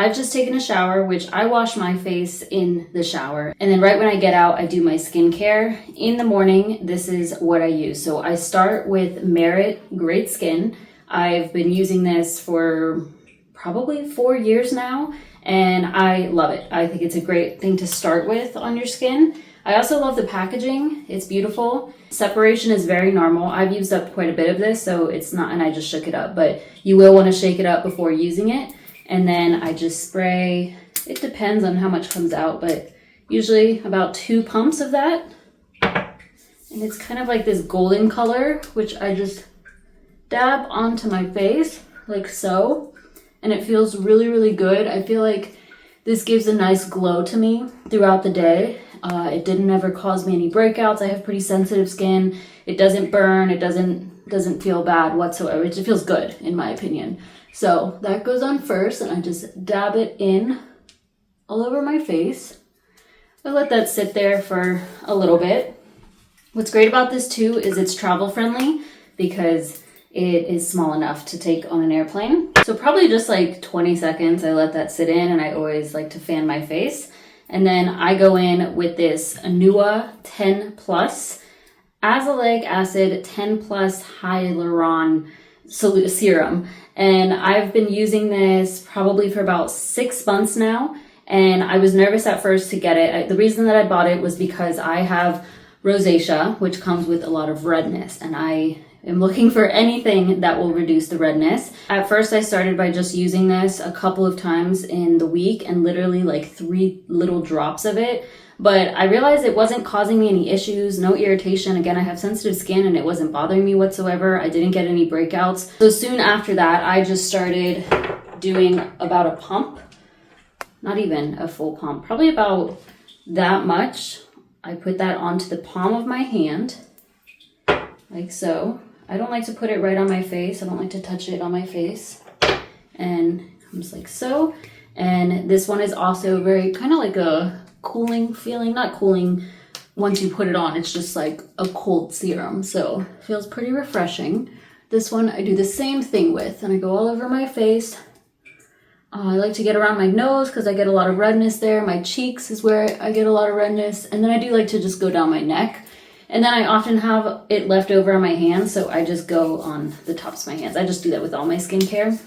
I've just taken a shower, which I wash my face in the shower. And then right when I get out, I do my skincare. In the morning, this is what I use. So I start with Merit Great Skin. I've been using this for probably 4 years now, and I love it. I think it's a great thing to start with on your skin. I also love the packaging. It's beautiful. Separation is very normal. I've used up quite a bit of this, so it's not, and I just shook it up, but you will want to shake it up before using it. And then I just spray, it depends on how much comes out, but usually about 2 pumps of that. And it's kind of like this golden color, which I just dab onto my face like so. And it feels really, really good. I feel like this gives a nice glow to me throughout the day. It didn't ever cause me any breakouts. I have pretty sensitive skin. It doesn't burn. It doesn't feel bad whatsoever. It just feels good, in my opinion. So that goes on first, and I just dab it in all over my face. I let that sit there for a little bit. What's great about this too is it's travel friendly because it is small enough to take on an airplane. So probably just like 20 seconds, I let that sit in, and I always like to fan my face. And then I go in with this Anua 10 Plus Azelaic Acid 10 Plus Hyaluron Serum. And I've been using this probably for about 6 months now. And I was nervous at first to get it. The reason that I bought it was because I have rosacea, which comes with a lot of redness. And I am looking for anything that will reduce the redness. At first, I started by just using this a couple of times in the week and literally like 3 little drops of it. But I realized it wasn't causing me any issues, no irritation. Again, I have sensitive skin and it wasn't bothering me whatsoever. I didn't get any breakouts. So soon after that, I just started doing about a pump, not even a full pump, probably about that much. I put that onto the palm of my hand, like so. I don't like to put it right on my face. I don't like to touch it on my face. And it comes like so. And this one is also very kind of like a cooling feeling, not cooling once you put it on, it's just like a cold serum, so it feels pretty refreshing. This one I do the same thing with, and I go all over my face. I like to get around my nose because I get a lot of redness there. My cheeks is where I get a lot of redness, and then I do like to just go down my neck. And then I often have it left over on my hands, so I just go on the tops of my hands. I just do that with all my skincare.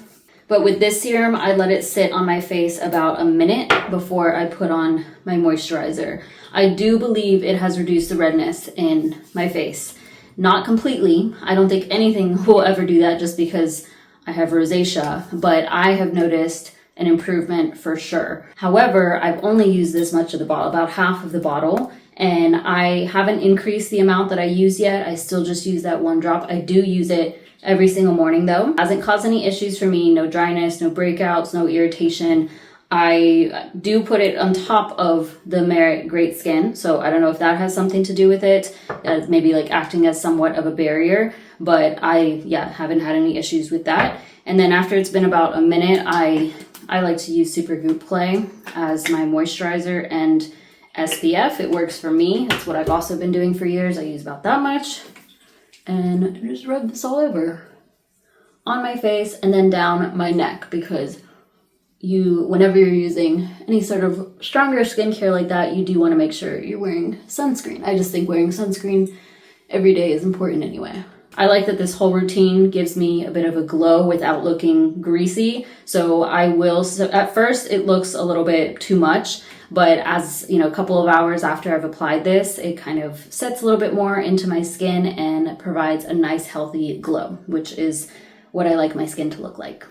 But with this serum, I let it sit on my face about a minute before I put on my moisturizer. I do believe it has reduced the redness in my face. Not completely. I don't think anything will ever do that just because I have rosacea, but I have noticed an improvement for sure. However, I've only used this much of the bottle, about half of the bottle, and I haven't increased the amount that I use yet. I still just use that 1 drop. I do use it every single morning though. Hasn't caused any issues for me, no dryness, no breakouts, no irritation. I do put it on top of the Merit Great Skin, so I don't know if that has something to do with it, maybe like acting as somewhat of a barrier, but I haven't had any issues with that. And then after it's been about a minute, I like to use Supergoop Play as my moisturizer and SPF. It works for me. That's what I've also been doing for years. I use about that much. And just rub this all over on my face and then down my neck, because whenever you're using any sort of stronger skincare like that, you do want to make sure you're wearing sunscreen. I just think wearing sunscreen every day is important anyway. I like that this whole routine gives me a bit of a glow without looking greasy. So at first it looks a little bit too much, but as a couple of hours after I've applied this, it kind of sets a little bit more into my skin and provides a nice healthy glow, which is what I like my skin to look like.